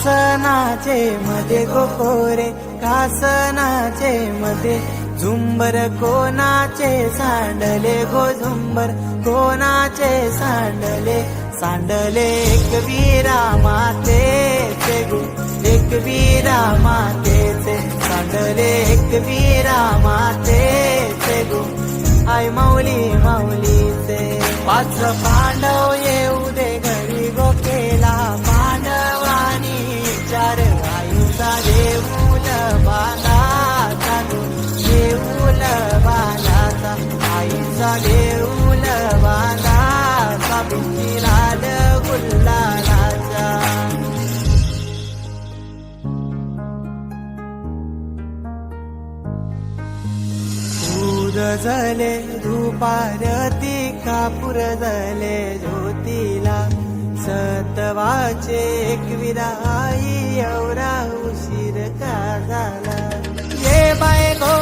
कासनाचे मध्ये गोकोरे कासनाचे मध्ये झुंबर कोणाचे सांडले गो झुंबर कोणाचे सांडले सांडले एक वीरा मातेचे गो एक वीरा मातेचे सांडले एक वीरा मातेचे गो आई माऊली माऊलीचे पाच पांडव येऊ दे घरी गो केला पांडवानी चार आईचा देऊल बांधाचा गो देऊल बांधाचा आईचा देऊल बांधाचा भिंती लाल गुल्लालाचा दूध जले धुपारती कापूर जले ज्योतीला सतवाचे एक विदाई एवढा उशीर का झाला ये बाय गो